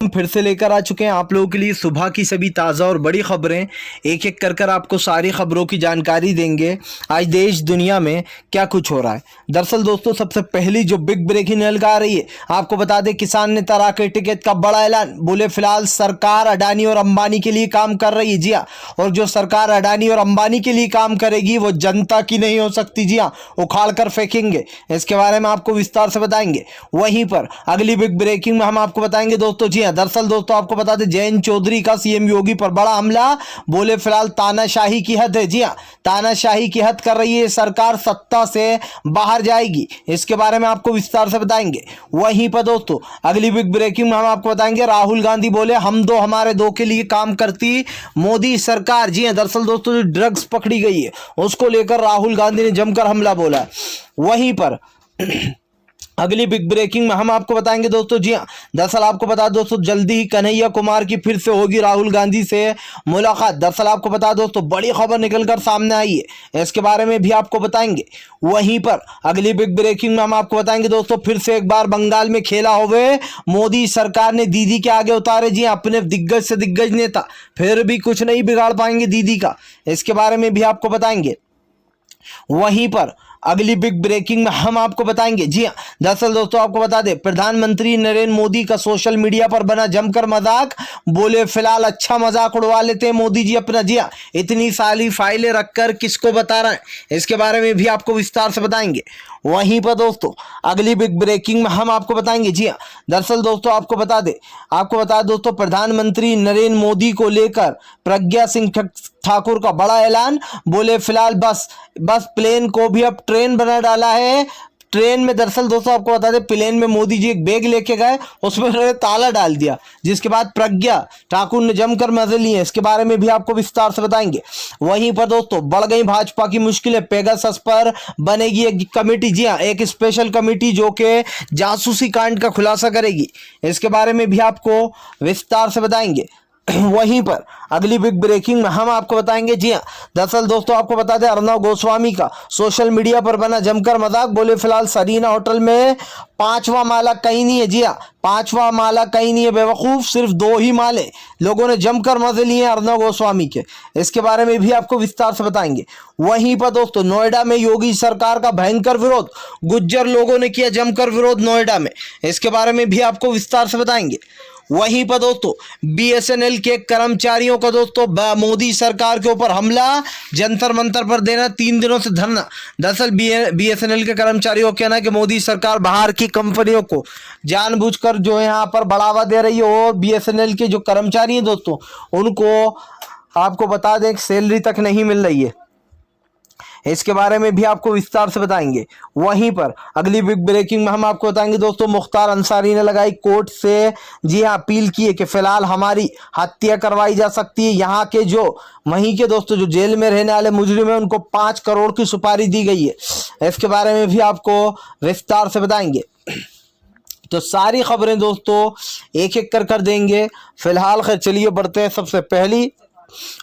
फिर से लेकर आ चुके हैं आप लोगों के लिए सुबह की सभी ताज़ा और बड़ी खबरें। एक एक कर आपको सारी खबरों की जानकारी देंगे आज देश दुनिया में क्या कुछ हो रहा है। दरअसल दोस्तों, सबसे पहली जो बिग ब्रेकिंग न्यूज़ आ रही है, आपको बता दें किसान नेता राकेश टिकैत का बड़ा ऐलान। बोले फिलहाल सरकार अडानी और अंबानी के लिए काम कर रही है। जी हाँ, और जो सरकार अडानी और अंबानी के लिए काम करेगी वो जनता की नहीं हो सकती। जी हाँ, उखाड़ कर फेंकेंगे। इसके बारे में आपको विस्तार से बताएंगे। वहीं पर अगली बिग ब्रेकिंग में हम आपको बताएंगे दोस्तों। जी हाँ, दरअसल दोस्तों आपको बता दें जयंत चौधरी का सीएम योगी पर बड़ा हमला। बोले फिलहाल तानाशाही की हद है। जी हाँ, तानाशाही की हद कर रही है सरकार, सत्ता से बाहर जाएगी। इसके बारे में आपको विस्तार से बताएंगे। वहीं पर दोस्तों अगली बिग ब्रेकिंग में हम आपको बताएंगे राहुल गांधी बोले हम दो हमारे दो के लिए काम करती मोदी सरकार। जी हाँ, दरअसल दोस्तों जो ड्रग्स पकड़ी गई है उसको लेकर राहुल गांधी ने जमकर हमला बोला। वहीं पर अगली बिग ब्रेकिंग में हम आपको बताएंगे दोस्तों। जी हाँ, दरअसल आपको बता दोस्तों जल्दी ही कन्हैया कुमार की फिर से होगी राहुल गांधी से मुलाकात। दरअसल आपको बता दोस्तों बड़ी खबर निकलकर सामने आई है, इसके बारे में भी आपको बताएंगे। वहीं पर अगली बिग ब्रेकिंग में हम आपको बताएंगे दोस्तों फिर से एक बार बंगाल में खेला हुए मोदी सरकार ने दीदी के आगे उतारे। जी हाँ, अपने दिग्गज से दिग्गज नेता, फिर भी कुछ नहीं बिगाड़ पाएंगे दीदी का। इसके बारे में भी आपको बताएंगे। वहीं पर अगली बिग ब्रेकिंग में हम आपको बताएंगे। जी हाँ, दरअसल दोस्तों आपको बता दें प्रधानमंत्री नरेंद्र मोदी का सोशल मीडिया पर बना जमकर मजाक। बोले फिलहाल अच्छा मजाक उड़वा लेते हैं मोदी जी अपना। जी हाँ, इतनी सारी फाइलें रखकर किसको बता रहे हैं, इसके बारे में भी आपको विस्तार से बताएंगे। वहीं पर दोस्तों अगली बिग ब्रेकिंग में हम आपको बताएंगे। जी हाँ, दरअसल दोस्तों आपको बता दोस्तों प्रधानमंत्री नरेंद्र मोदी को लेकर प्रज्ञा सिंह ठाकुर का बड़ा ऐलान। बोले फिलहाल बस प्लेन को भी अब ट्रेन बना डाला है। ट्रेन में दरअसल दोस्तों आपको बता दें प्लेन में मोदी जी एक बैग लेके गए, उसमें उन्होंने ताला डाल दिया, जिसके बाद प्रज्ञा ठाकुर ने जमकर मजे लिए। इसके बारे में भी आपको विस्तार से बताएंगे। वहीं पर दोस्तों बढ़ गई भाजपा की मुश्किलें, पेगासस पर बनेगी एक कमेटी। जी हाँ, एक स्पेशल कमेटी जो कि जासूसी कांड का खुलासा करेगी। इसके बारे में भी आपको विस्तार से बताएंगे। वहीं पर अगली बिग ब्रेकिंग में हम आपको बताएंगे। जी हाँ, दरअसल दोस्तों आपको बता दें अर्नब गोस्वामी का सोशल मीडिया पर बना जमकर मजाक। बोले फिलहाल सरीना होटल में 5वां माला कहीं नहीं है। जी हाँ, 5वां माला कहीं नहीं है बेवकूफ, सिर्फ 2 ही माले। लोगों ने जमकर मजे लिए अर्नब गोस्वामी के। इसके बारे में भी आपको विस्तार से बताएंगे। वहीं पर दोस्तों नोएडा में योगी सरकार का भयंकर विरोध, गुज्जर लोगों ने किया जमकर विरोध नोएडा में। इसके बारे में भी आपको विस्तार से बताएंगे। वहीं पर दोस्तों बीएसएनएल के कर्मचारियों का दोस्तों मोदी सरकार के ऊपर हमला, जंतर मंतर पर देना 3 दिनों से धरना। दरअसल बीएसएनएल के कर्मचारियों का कहना है कि मोदी सरकार बाहर की कंपनियों को जानबूझकर जो है यहाँ पर बढ़ावा दे रही है, और बीएसएनएल के जो कर्मचारी हैं दोस्तों उनको आपको बता दें सैलरी तक नहीं मिल रही है। इसके बारे में भी आपको विस्तार से बताएंगे। वहीं पर अगली बिग ब्रेकिंग में हम आपको बताएंगे दोस्तों मुख्तार अंसारी ने लगाई कोर्ट से जी हाँ अपील की है कि फिलहाल हमारी हत्या करवाई जा सकती है। यहाँ के जो वहीं के दोस्तों जो जेल में रहने वाले मुजरिम है उनको 5 करोड़ की सुपारी दी गई है। इसके बारे में भी आपको विस्तार से बताएंगे। तो सारी खबरें दोस्तों एक एक कर देंगे। फिलहाल खैर चलिए बढ़ते हैं सबसे पहली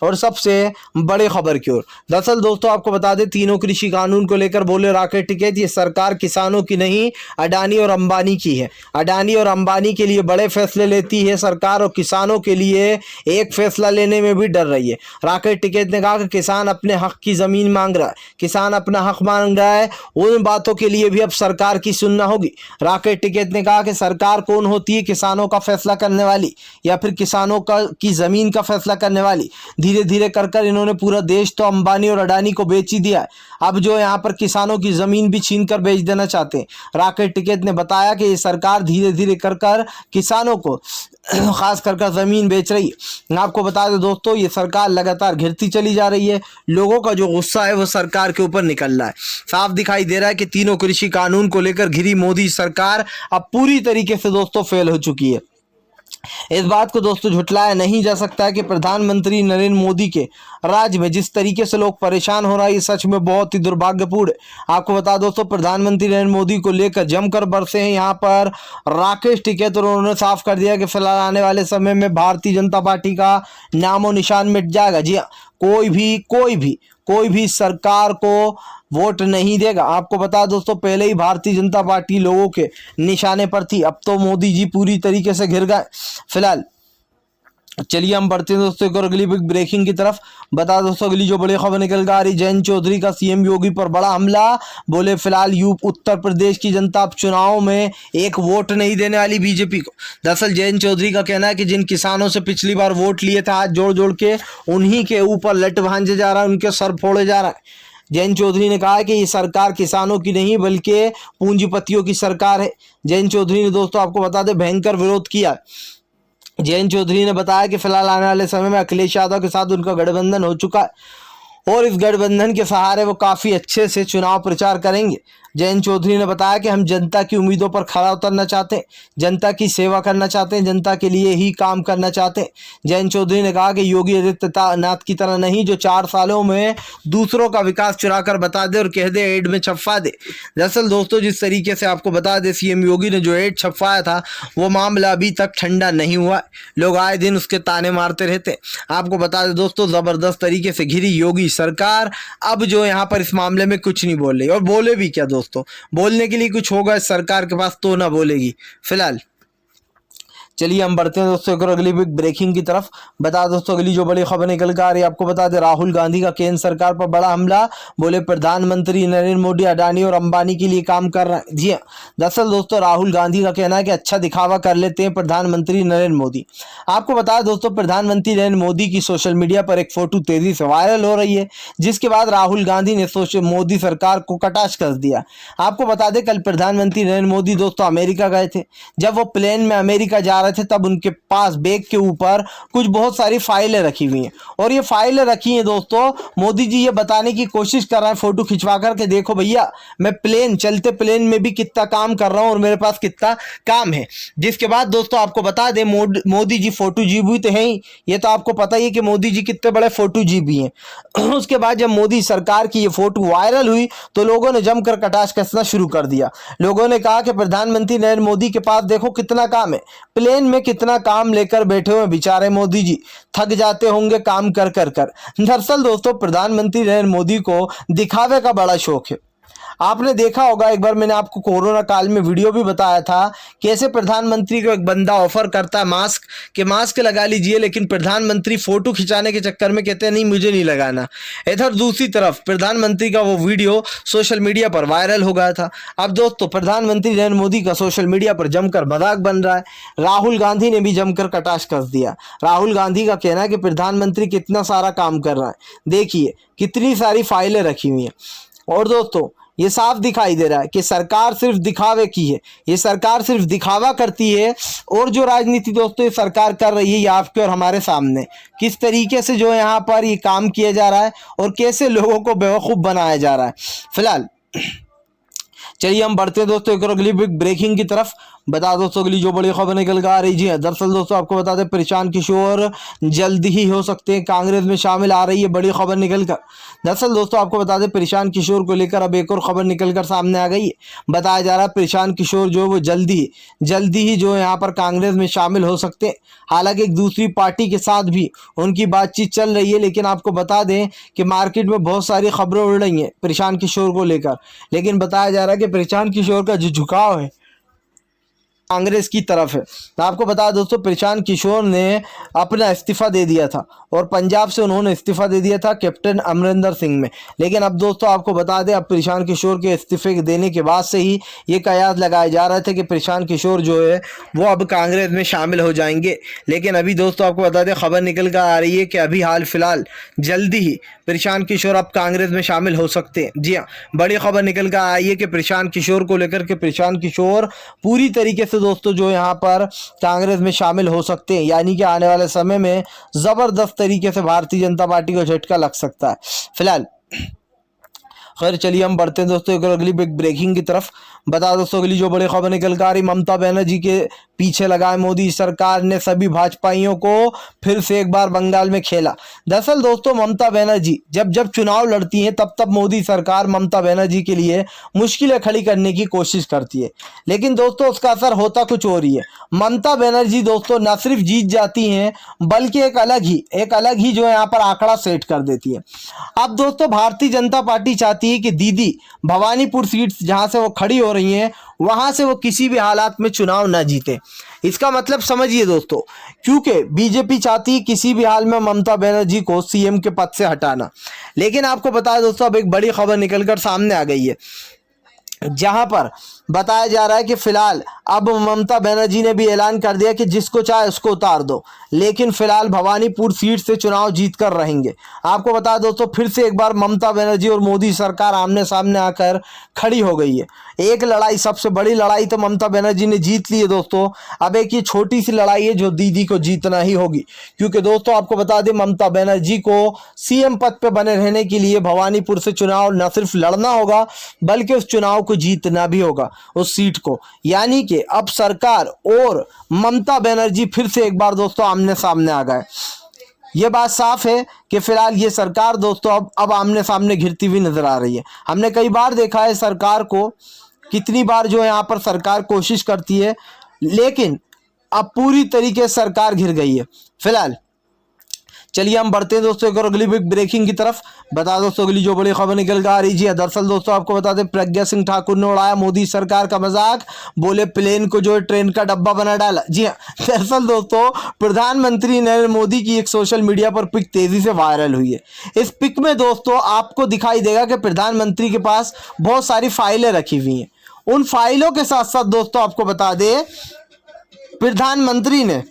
और सबसे बड़ी खबर की ओर। दरअसल दोस्तों आपको बता दें तीनों कृषि कानून को लेकर बोले राकेश टिकैत ये सरकार किसानों की नहीं अडानी और अंबानी की है। अडानी और अंबानी के लिए बड़े फैसले लेती है सरकार, और किसानों के लिए एक फैसला लेने में भी डर रही है। राकेश टिकैत ने कहा कि किसान अपने हक की ज़मीन मांग रहा है, किसान अपना हक मांग रहा है, उन बातों के लिए भी अब सरकार की सुनना होगी। राकेश टिकैत ने कहा कि सरकार कौन होती है, किसानों का फैसला करने वाली या फिर किसानों की ज़मीन का फैसला करने वाली। धीरे धीरे कर इन्होंने पूरा देश तो अंबानी और अडानी को बेच ही दिया है। अब जो यहाँ पर किसानों की जमीन भी छीन कर बेच देना चाहते हैं। राकेश टिकैत ने बताया कि ये सरकार धीरे धीरे कर किसानों को खास कर जमीन बेच रही है। आपको बता दें दोस्तों ये सरकार लगातार घिरती चली जा रही है। लोगों का जो गुस्सा है वो सरकार के ऊपर निकल रहा है। साफ दिखाई दे रहा है कि तीनों कृषि कानून को लेकर घिरी मोदी सरकार अब पूरी तरीके से दोस्तों फेल हो चुकी है। इस बात को दोस्तों झुटलाया नहीं जा सकता है कि प्रधानमंत्री नरेंद्र मोदी के राज्य में जिस तरीके से लोग परेशान हो रहा है ये सच में बहुत ही दुर्भाग्यपूर्ण है। आपको बता दोस्तों प्रधानमंत्री नरेंद्र मोदी को लेकर जमकर बरसे हैं यहाँ पर राकेश टिकैत, और उन्होंने साफ कर दिया कि फिलहाल आने वाले समय में भारतीय जनता पार्टी का नामो निशान मिट जाएगा। जी हाँ, कोई भी सरकार को वोट नहीं देगा। आपको बता दोस्तों, पहले ही भारतीय जनता पार्टी लोगों के निशाने पर थी, अब तो मोदी जी पूरी तरीके से घिर गए। फिलहाल चलिए हम बढ़ते हैं दोस्तों एक और अगली बिग ब्रेकिंग की तरफ। बता दोस्तों अगली जो बड़ी खबर निकल कर आ रही, जयंत चौधरी का सीएम योगी पर बड़ा हमला। बोले फिलहाल उत्तर प्रदेश की जनता अब चुनाव में एक वोट नहीं देने वाली बीजेपी को। दरअसल जयंत चौधरी का कहना है कि जिन किसानों से पिछली बार वोट लिए थे हाथ जोड़ जोड़ के, उन्हीं के ऊपर लट भांजे जा रहा है, उनके सर फोड़े जा रहा है। जयंत चौधरी ने कहा है कि ये सरकार किसानों की नहीं बल्कि पूंजीपतियों की सरकार है। जयंत चौधरी ने दोस्तों आपको बता दें भयंकर विरोध किया। जयंत चौधरी ने बताया कि फिलहाल आने वाले समय में अखिलेश यादव के साथ उनका गठबंधन हो चुका है और इस गठबंधन के सहारे वो काफ़ी अच्छे से चुनाव प्रचार करेंगे। जयंत चौधरी ने बताया कि हम जनता की उम्मीदों पर खरा उतरना चाहते हैं, जनता की सेवा करना चाहते हैं, जनता के लिए ही काम करना चाहते हैं। जयंत चौधरी ने कहा कि योगी आदित्यनाथ की तरह नहीं जो 4 सालों में दूसरों का विकास चुरा कर बता दे और कह दे एड में छपवा दे। दरअसल दोस्तों जिस तरीके से आपको बता दे सीएम योगी ने जो एड छपवाया था वो मामला अभी तक ठंडा नहीं हुआ। लोग आए दिन उसके ताने मारते रहते। आपको बता दें दोस्तों ज़बरदस्त तरीके से घिरी योगी सरकार अब जो यहाँ पर इस मामले में कुछ नहीं बोल रही, और बोले भी क्या दोस्तों, बोलने के लिए कुछ होगा इस सरकार के पास तो ना बोलेगी। फिलहाल चलिए हम बढ़ते हैं दोस्तों एक और अगली बिग ब्रेकिंग की तरफ। बता दोस्तों अगली जो बड़ी खबर निकल कर आ रही है, आपको बता दें राहुल गांधी का केंद्र सरकार पर बड़ा हमला। बोले प्रधानमंत्री नरेंद्र मोदी अडानी और अंबानी के लिए काम कर रहे हैं। जी हाँ, दरअसल दोस्तों राहुल गांधी का कहना है कि अच्छा दिखावा कर लेते हैं प्रधानमंत्री नरेंद्र मोदी। आपको बता दें दोस्तों प्रधानमंत्री नरेंद्र मोदी की सोशल मीडिया पर एक फोटो तेजी से वायरल हो रही है, जिसके बाद राहुल गांधी ने मोदी सरकार को कटाक्ष कर दिया। आपको बता दें कल प्रधानमंत्री नरेंद्र मोदी दोस्तों अमेरिका गए थे। जब वो प्लेन में अमेरिका जा रहे थे तब उनके पास बैग के ऊपर कुछ बहुत सारी फाइलें रखी हुई हैं, और ये फाइलें रखी हैं दोस्तों, मोदी जी ये बताने की कोशिश कर रहे हैं फोटो खिंचवा करके, देखो भैया मैं चलते प्लेन में भी कितना काम कर रहा हूं और मेरे पास कितना काम है। जिसके बाद दोस्तों आपको बता दें मोदी जी फोटो जीबी तो है ही, ये तो आपको पता ही है कि मोदी जी कितने बड़े फोटो जीबी हैं। उसके बाद जब मोदी सरकार की ये फोटो वायरल हुई तो लोगों ने जमकर कटाक्ष कसना शुरू कर दिया। लोगों ने कहा कि प्रधानमंत्री नरेंद्र मोदी के पास देखो कितना काम है, प्लेन में कितना काम लेकर बैठे हुए बेचारे मोदी जी, थक जाते होंगे काम कर कर कर। दरअसल दोस्तों प्रधानमंत्री नरेंद्र मोदी को दिखावे का बड़ा शौक है। आपने देखा होगा एक बार मैंने आपको कोरोना काल में वीडियो भी बताया था कैसे प्रधानमंत्री को एक बंदा ऑफर करता है मास्क लगा लीजिए, लेकिन प्रधानमंत्री फोटो खिंचाने के चक्कर में कहते हैं नहीं मुझे नहीं लगाना। इधर दूसरी तरफ प्रधानमंत्री का वो वीडियो सोशल मीडिया पर वायरल हो गया था। अब दोस्तों प्रधानमंत्री नरेंद्र मोदी का सोशल मीडिया पर जमकर मजाक बन रहा है। राहुल गांधी ने भी जमकर कटाक्ष कर दिया। राहुल गांधी का कहना है कि प्रधानमंत्री कितना सारा काम कर रहा है, देखिए कितनी सारी फाइलें रखी हुई हैं। और दोस्तों ये साफ दिखाई दे रहा है कि सरकार सिर्फ दिखावे की है, ये सरकार सिर्फ दिखावा करती है। और जो राजनीति दोस्तों ये सरकार कर रही है ये आपके और हमारे सामने किस तरीके से जो यहाँ पर ये काम किया जा रहा है और कैसे लोगों को बेवकूफ़ बनाया जा रहा है। फिलहाल चलिए हम बढ़ते हैं दोस्तों एक और अगली बिग ब्रेकिंग की तरफ। बता दोस्तों अगली जो बड़ी खबर निकल कर आ रही जी है, दरअसल दोस्तों आपको बता दें प्रशांत किशोर जल्द ही हो सकते हैं कांग्रेस में शामिल, आ रही है बड़ी खबर निकल कर। दरअसल दोस्तों आपको बता दें प्रशांत किशोर को लेकर अब एक और खबर निकल कर सामने आ गई है। बताया जा रहा है प्रशांत किशोर जो है वो जल्दी ही जो यहाँ पर कांग्रेस में शामिल हो सकते हैं। हालांकि एक दूसरी पार्टी के साथ भी उनकी बातचीत चल रही है, लेकिन आपको बता दें कि मार्केट में बहुत सारी खबरें उड़ रही हैं प्रशांत किशोर को लेकर। लेकिन बताया जा रहा है कि प्रशांत किशोर का जो झुकाव है कांग्रेस की तरफ है। तो आपको बता दोस्तों प्रशांत किशोर ने अपना इस्तीफा दे दिया था और पंजाब से उन्होंने इस्तीफा दे दिया था कैप्टन अमरिंदर सिंह में। लेकिन अब दोस्तों आपको बता दें अब प्रशांत किशोर के इस्तीफे देने के बाद से ही ये कयास लगाए जा रहे थे कि प्रशांत किशोर जो है वो अब कांग्रेस में शामिल हो जाएंगे। लेकिन अभी दोस्तों आपको बता दें खबर निकल कर आ रही है कि अभी हाल फिलहाल जल्दी ही प्रशांत किशोर अब कांग्रेस में शामिल हो सकते हैं। जी हाँ, बड़ी खबर निकल कर आई है कि प्रशांत किशोर को लेकर के प्रशांत किशोर पूरी तरीके से दोस्तों जो यहाँ पर कांग्रेस में शामिल हो सकते हैं, यानी कि आने वाले समय में जबरदस्त तरीके से भारतीय जनता पार्टी को झटका लग सकता है। फिलहाल खैर चलिए हम बढ़ते हैं दोस्तों एक अगली बिग ब्रेकिंग की तरफ। बता दोस्तों अगली जो बड़ी खबर निकल कर आ रही, ममता बनर्जी के पीछे लगाए मोदी सरकार ने सभी भाजपाइयों को फिर से एक बार बंगाल में खेला। दरअसल दोस्तों ममता बनर्जी जब चुनाव लड़ती हैं तब मोदी सरकार ममता बनर्जी के लिए मुश्किलें खड़ी करने की कोशिश करती है, लेकिन दोस्तों उसका असर होता कुछ और ही है। ममता बनर्जी दोस्तों न सिर्फ जीत जाती हैं बल्कि एक अलग ही जो यहाँ पर आंकड़ा सेट कर देती है। अब दोस्तों भारतीय जनता पार्टी चाहती है है कि दीदी भवानीपुर सीट जहां से वो खड़ी हो रही हैं वहां से वो किसी भी हालात में चुनाव ना जीते। इसका मतलब समझिए दोस्तों, क्योंकि बीजेपी चाहती है किसी भी हाल में ममता बनर्जी को सीएम के पद से हटाना। लेकिन आपको बता दें दोस्तों, अब एक बड़ी खबर निकलकर सामने आ गई है, जहां पर बताया जा रहा है कि फिलहाल अब ममता बनर्जी ने भी ऐलान कर दिया कि जिसको चाहे उसको उतार दो, लेकिन फिलहाल भवानीपुर सीट से चुनाव जीत कर रहेंगे। आपको बता दोस्तों, फिर से एक बार ममता बनर्जी और मोदी सरकार आमने सामने आकर खड़ी हो गई है। एक लड़ाई, सबसे बड़ी लड़ाई तो ममता बनर्जी ने जीत ली है दोस्तों। अब एक ये छोटी सी लड़ाई है जो दीदी को जीतना ही होगी, क्योंकि दोस्तों आपको बता दें ममता बनर्जी को सीएम पद पे बने रहने के लिए भवानीपुर से चुनाव न सिर्फ लड़ना होगा बल्कि उस चुनाव को जीतना भी होगा, उस सीट को। यानी कि अब सरकार और ममता बनर्जी फिर से एक बार दोस्तों आमने सामने आ गए। ये बात साफ है कि फिलहाल ये सरकार दोस्तों अब आमने सामने घिरती हुई नजर आ रही है। हमने कई बार देखा है सरकार को, कितनी बार जो है यहाँ पर सरकार कोशिश करती है, लेकिन अब पूरी तरीके से सरकार घिर गई है। फिलहाल चलिए हम बढ़ते हैं दोस्तों एक और अगली बिग ब्रेकिंग की तरफ। बता दोस्तों अगली जो बड़ी खबर निकल कर आ रही है, दरअसल दोस्तों आपको बता दें प्रज्ञा सिंह ठाकुर ने उड़ाया मोदी सरकार का मजाक, बोले प्लेन को जो है ट्रेन का डब्बा बना डाला। जी हाँ, दरअसल दोस्तों प्रधानमंत्री नरेंद्र मोदी की एक सोशल मीडिया पर पिक तेजी से वायरल हुई है। इस पिक में दोस्तों आपको दिखाई देगा कि प्रधानमंत्री के पास बहुत सारी फाइलें रखी हुई हैं। उन फाइलों के साथ साथ दोस्तों आपको बता दें प्रधानमंत्री ने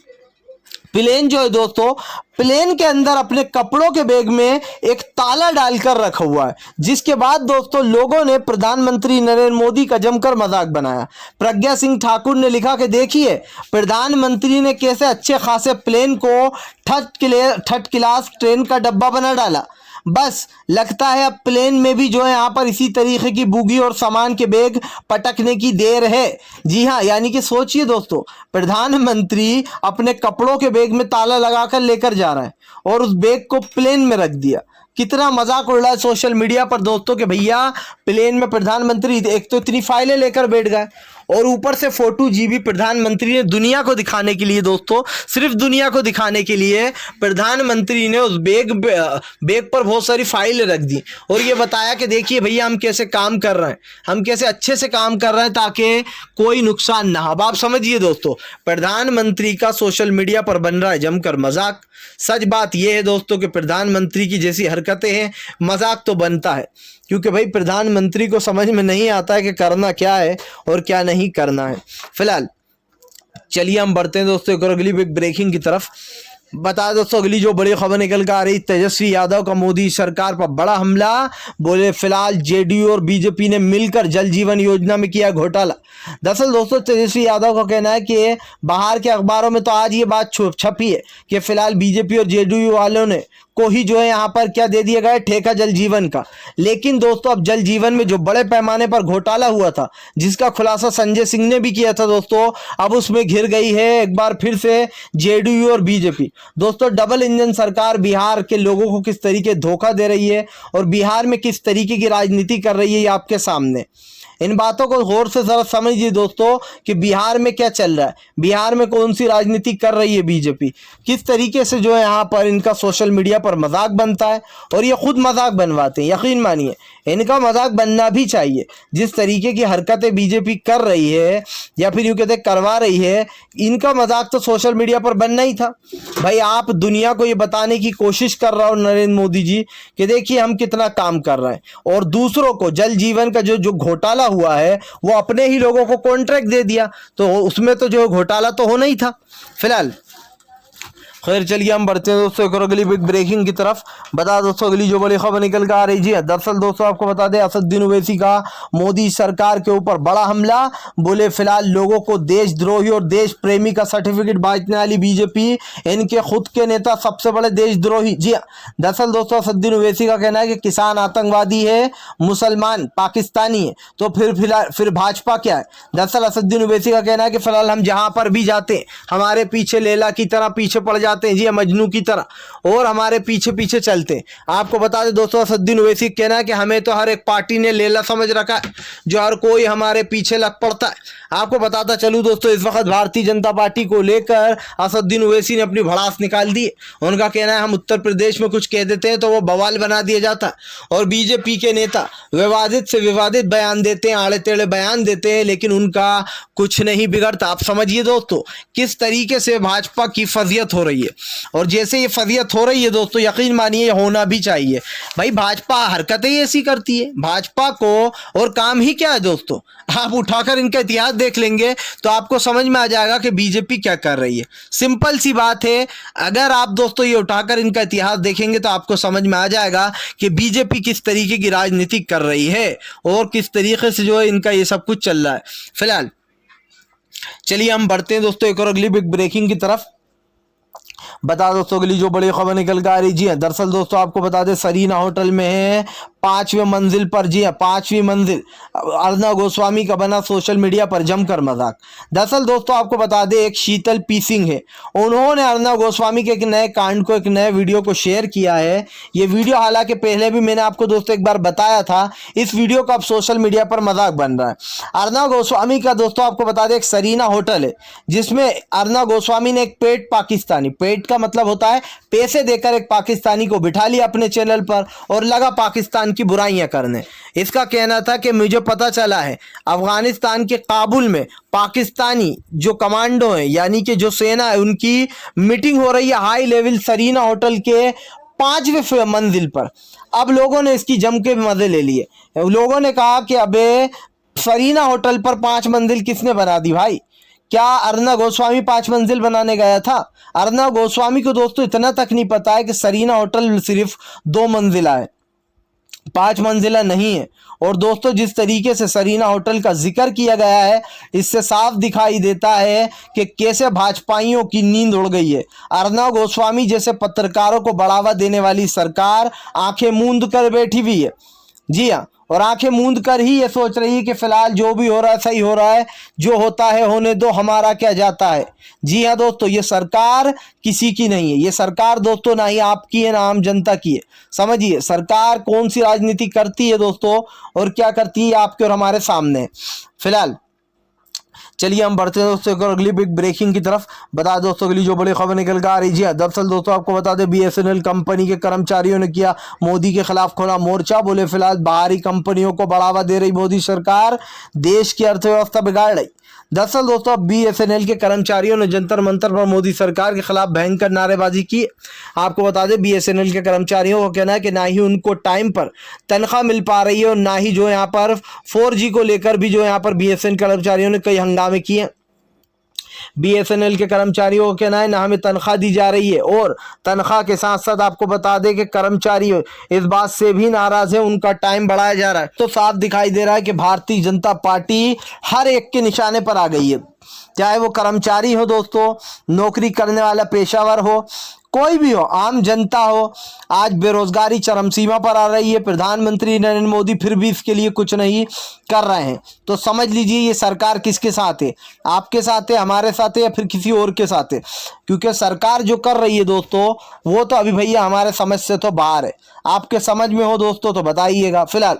प्लेन जो है दोस्तों, प्लेन के अंदर अपने कपड़ों के बैग में एक ताला डालकर रखा हुआ है, जिसके बाद दोस्तों लोगों ने प्रधानमंत्री नरेंद्र मोदी का जमकर मजाक बनाया। प्रज्ञा सिंह ठाकुर ने लिखा कि देखिए प्रधानमंत्री ने कैसे अच्छे खासे प्लेन को थर्ड क्लास ट्रेन का डब्बा बना डाला। बस लगता है अब प्लेन में भी जो है यहाँ पर इसी तरीके की बुगी और सामान के बैग पटकने की देर है। जी हाँ, यानी कि सोचिए दोस्तों, प्रधानमंत्री अपने कपड़ों के बैग में ताला लगाकर लेकर जा रहा है और उस बैग को प्लेन में रख दिया। कितना मजाक उड़ रहा है सोशल मीडिया पर दोस्तों कि भैया प्लेन में प्रधानमंत्री एक तो इतनी फाइलें लेकर बैठ गए और ऊपर से फोटो जीबी प्रधानमंत्री ने दुनिया को दिखाने के लिए दोस्तों, सिर्फ दुनिया को दिखाने के लिए प्रधानमंत्री ने उस बैग पर बहुत सारी फाइलें रख दी और ये बताया कि देखिए भैया हम कैसे काम कर रहे हैं, हम कैसे अच्छे से काम कर रहे हैं ताकि कोई नुकसान ना हो। अब आप समझिए दोस्तों, प्रधानमंत्री का सोशल मीडिया पर बन रहा है जमकर मजाक। सच बात यह है दोस्तों कि प्रधानमंत्री की जैसी हरकतें हैं मजाक तो बनता है, क्योंकि भाई प्रधानमंत्री को समझ में नहीं आता है कि करना क्या है और क्या नहीं करना है। फिलहाल चलिए हम बढ़ते हैं दोस्तों एक और अगली बिग ब्रेकिंग की तरफ। बता दोस्तों अगली जो बड़ी खबर निकल कर आ रही, तेजस्वी यादव का मोदी सरकार पर बड़ा हमला, बोले फिलहाल जेडीयू और बीजेपी ने मिलकर जल जीवन योजना में किया घोटाला। दरअसल दोस्तों तेजस्वी यादव का कहना है कि बाहर के अखबारों में तो आज ये बात छपी है कि फिलहाल बीजेपी और जेडीयू वालों ने को ही जो है यहाँ पर क्या दे दिया गया ठेका जल जीवन का। लेकिन दोस्तों अब जल जीवन में जो बड़े पैमाने पर घोटाला हुआ था, जिसका खुलासा संजय सिंह ने भी किया था दोस्तों, अब उसमें घिर गई है एक बार फिर से जेडीयू और बीजेपी। दोस्तों डबल इंजन सरकार बिहार के लोगों को किस तरीके धोखा दे रही है और बिहार में किस तरीके की राजनीति कर रही है ये आपके सामने। इन बातों को गौर से जरा समझिए दोस्तों कि बिहार में क्या चल रहा है, बिहार में कौन सी राजनीति कर रही है बीजेपी, किस तरीके से जो है यहाँ पर इनका सोशल मीडिया पर मजाक बनता है और ये खुद मजाक बनवाते हैं। यकीन मानिए इनका मजाक बनना भी चाहिए। जिस तरीके की हरकतें बीजेपी कर रही है या फिर यूँ कहते करवा रही है, इनका मजाक तो सोशल मीडिया पर बनना ही था। भाई आप दुनिया को ये बताने की कोशिश कर रहा हो नरेंद्र मोदी जी कि देखिए हम कितना काम कर रहे हैं, और दूसरों को जल जीवन का जो घोटाला हुआ है वो अपने ही लोगों को कॉन्ट्रैक्ट दे दिया, तो उसमें तो जो घोटाला तो होना ही था। फिलहाल खैर चलिए हम बढ़ते हैं दोस्तों एक और अगली बिग ब्रेकिंग की तरफ। बता दोस्तों अगली जो बड़ी खबर निकल कर आ रही है, दरअसल दोस्तों आपको बता दें असदुद्दीन ओवैसी का मोदी सरकार के ऊपर बड़ा हमला, बोले फिलहाल लोगों को देशद्रोही और देश प्रेमी का सर्टिफिकेट बांटने वाली बीजेपी, इनके खुद के नेता सबसे बड़े देशद्रोही। जी हाँ, दरअसल दोस्तों असदुद्दीन ओवैसी का कहना है कि किसान आतंकवादी है, मुसलमान पाकिस्तानी है, तो फिर भाजपा क्या है। दरअसल असदुद्दीन ओवैसी का कहना है कि फिलहाल हम जहां पर भी जाते हैं हमारे पीछे लैला की तरह पीछे पड़ जाते हैं जी मजनू की तरह और हमारे पीछे पीछे चलते हैं। आपको बता दें दोस्तों, असदुद्दीन ओवैसी कहना है कि हमें तो हर एक पार्टी ने लेला समझ रखा है, जो हर कोई हमारे पीछे लग पड़ता है। आपको बताता चलूँ दोस्तों, इस वक्त भारतीय जनता पार्टी को लेकर असदुद्दीन ओवैसी ने अपनी भड़ास निकाल दी है। उनका कहना है हम उत्तर प्रदेश में कुछ कह देते हैं तो वो बवाल बना दिया जाता है और बीजेपी के नेता विवादित से विवादित बयान देते हैं, आड़े टेढ़े बयान देते हैं, लेकिन उनका कुछ नहीं बिगड़ता। आप समझिए दोस्तों किस तरीके से भाजपा की फजीयत हो रही है, और जैसे ये फजीयत हो रही है दोस्तों, यकीन मानिए होना भी चाहिए। भाई भाजपा हरकतें ही ऐसी करती है, भाजपा को और काम ही क्या है दोस्तों। आप उठाकर इनका इतिहास देख लेंगे तो आपको समझ में आ जाएगा कि बीजेपी क्या कर रही है। सिंपल सी बात है, अगर आप दोस्तों ये उठाकर इनका इतिहास देखेंगे तो आपको समझ में आ जाएगा कि बीजेपी किस तरीके की राजनीति कर रही है और किस तरीके से जो है इनका ये सब कुछ चल रहा है। फिलहाल चलिए हम बढ़ते हैं दोस्तों एक और अगली बिग ब्रेकिंग की तरफ। बता दोस्तों अगली जो बड़ी खबर निकल कर आ रही जी है, दरअसल दोस्तों आपको बता दें सरीना होटल में है 5वीं मंजिल पर, जी है 5वीं मंजिल, अर्नब गोस्वामी का बना सोशल मीडिया पर जमकर मजाक। दरअसल दोस्तों आपको बता दें एक शीतल पी सिंह है, उन्होंने अर्नब गोस्वामी के एक नए कांड को, एक नए वीडियो को शेयर किया है। ये वीडियो हालांकि पहले भी मैंने आपको दोस्तों एक बार बताया था, इस वीडियो का अब सोशल मीडिया पर मजाक बन रहा है। अर्नब गोस्वामी का दोस्तों आपको बता दें एक सरीना होटल है जिसमें अर्नब गोस्वामी ने एक पेड पाकिस्तानी, पेड का मतलब होता है पैसे देकर एक पाकिस्तानी को बिठा लिया अपने चैनल पर और लगा पाकिस्तान की बुराइयां करने। इसका कहना था कि मुझे पता चला है अफगानिस्तान के काबुल में पाकिस्तानी जो कमांडो हैं यानी कि जो सेना है उनकी मीटिंग हो रही है हाई लेवल सरीना होटल के 5वीं मंजिल पर। अब लोगों ने इसकी जम के मजे ले लिए। लोगों ने कहा कि अबे सरीना होटल पर 5 मंजिल किसने बना दी भाई? क्या अर्नब गोस्वामी 5 मंजिल बनाने गया था? अर्नब गोस्वामी को दोस्तों इतना तक नहीं पता है कि सरीना होटल सिर्फ 2 मंजिला है, 5 मंजिला नहीं है। और दोस्तों जिस तरीके से सरीना होटल का जिक्र किया गया है, इससे साफ दिखाई देता है कि कैसे भाजपाइयों की नींद उड़ गई है। अर्नब गोस्वामी जैसे पत्रकारों को बढ़ावा देने वाली सरकार आंखें मूंद कर बैठी हुई है। जी हाँ, और आंखें मूंद कर ही ये सोच रही है कि फिलहाल जो भी हो रहा है सही हो रहा है, जो होता है होने दो, हमारा क्या जाता है। जी हाँ दोस्तों, ये सरकार किसी की नहीं है, ये सरकार दोस्तों ना ही आपकी है ना आम जनता की है। समझिए सरकार कौन सी राजनीति करती है दोस्तों और क्या करती है आपके और हमारे सामने। फिलहाल चलिए हम बढ़ते हैं दोस्तों एक और अगली बिग ब्रेकिंग की तरफ। बता दोस्तों अगली जो बड़ी खबर निकल कर आ रही है, दरअसल दोस्तों आपको बता दें BSNL कंपनी के कर्मचारियों ने किया मोदी के खिलाफ खोला मोर्चा। बोले फिलहाल बाहरी कंपनियों को बढ़ावा दे रही मोदी सरकार, देश की अर्थव्यवस्था बिगाड़ रही। दरअसल दोस्तों BSNL के कर्मचारियों ने जंतर मंतर पर मोदी सरकार के खिलाफ भयंकर नारेबाजी की। आपको बता दें BSNL के कर्मचारियों का कहना है कि ना ही उनको टाइम पर तनख्वाह मिल पा रही है और ना ही जो यहाँ पर 4G को लेकर भी जो यहाँ पर BSNL कर्मचारियों ने कई हंगामे किए। BSNL के कर्मचारियों को कहना है ना हमें तनख्वाह दी जा रही है, और तनख्वाह के साथ साथ आपको बता दें कि कर्मचारी इस बात से भी नाराज है उनका टाइम बढ़ाया जा रहा है। तो साफ दिखाई दे रहा है कि भारतीय जनता पार्टी हर एक के निशाने पर आ गई है, चाहे वो कर्मचारी हो दोस्तों, नौकरी करने वाला पेशावर हो, कोई भी हो, आम जनता हो। आज बेरोजगारी चरम सीमा पर आ रही है, प्रधानमंत्री नरेंद्र मोदी फिर भी इसके लिए कुछ नहीं कर रहे हैं। तो समझ लीजिए ये सरकार किसके साथ है, आपके साथ है, हमारे साथ है या फिर किसी और के साथ है। क्योंकि सरकार जो कर रही है दोस्तों वो तो अभी भैया हमारे समझ से तो बाहर है। आपके समझ में हो दोस्तों तो बताइएगा। फिलहाल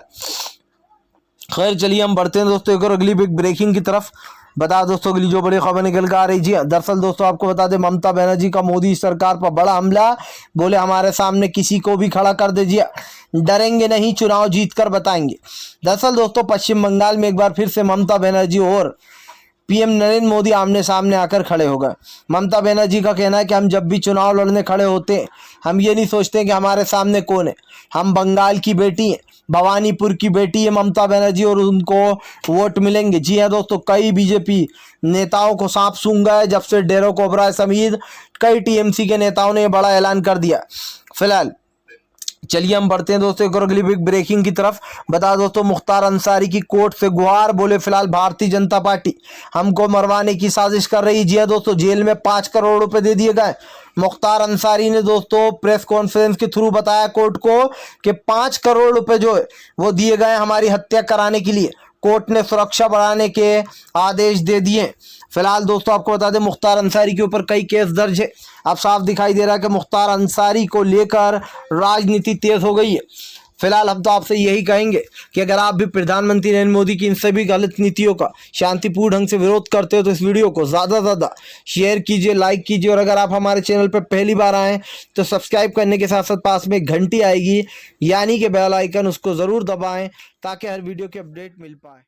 खैर चलिए हम बढ़ते हैं दोस्तों एक और अगली बिग ब्रेकिंग की तरफ। बता दोस्तों अगली जो बड़ी खबर निकल कर आ रही जी, दरअसल दोस्तों आपको बता दें ममता बनर्जी का मोदी सरकार पर बड़ा हमला। बोले हमारे सामने किसी को भी खड़ा कर दीजिए, डरेंगे नहीं, चुनाव जीत कर बताएंगे। दरअसल दोस्तों पश्चिम बंगाल में एक बार फिर से ममता बनर्जी और PM नरेंद्र मोदी आमने सामने आकर खड़े हो गए। ममता बनर्जी का कहना है कि हम जब भी चुनाव लड़ने खड़े होते हैं हम ये नहीं सोचते कि हमारे सामने कौन है, हम बंगाल की बेटी हैं, भवानीपुर की बेटी है ममता बनर्जी और उनको वोट मिलेंगे। जी हाँ दोस्तों, कई बीजेपी नेताओं को सांप सूंघ गया है जब से डेरेक ओबराय समेत कई TMC के नेताओं ने बड़ा ऐलान कर दिया। फिलहाल चलिए हम बढ़ते हैं दोस्तों एक और अगली बिग ब्रेकिंग की तरफ। बता दोस्तों मुख्तार अंसारी की कोर्ट से गुहार। बोले फिलहाल भारतीय जनता पार्टी हमको मरवाने की साजिश कर रही। जी हाँ दोस्तों, जेल में 5 करोड़ रुपए दे दिए गए। मुख्तार अंसारी ने दोस्तों प्रेस कॉन्फ्रेंस के थ्रू बताया कोर्ट को कि 5 करोड़ रुपए जो है वो दिए गए हमारी हत्या कराने के लिए। कोर्ट ने सुरक्षा बढ़ाने के आदेश दे दिए। फिलहाल दोस्तों आपको बता दें मुख्तार अंसारी के ऊपर कई केस दर्ज है। अब साफ दिखाई दे रहा है कि मुख्तार अंसारी को लेकर राजनीति तेज हो गई है। फिलहाल हम तो आपसे यही कहेंगे कि अगर आप भी प्रधानमंत्री नरेंद्र मोदी की इन सभी गलत नीतियों का शांतिपूर्ण ढंग से विरोध करते हो तो इस वीडियो को ज़्यादा से ज़्यादा शेयर कीजिए, लाइक कीजिए, और अगर आप हमारे चैनल पर पहली बार आएँ तो सब्सक्राइब करने के साथ साथ पास में घंटी आएगी यानी कि बेल आइकन, उसको ज़रूर दबाएं ताकि हर वीडियो की अपडेट मिल पाए।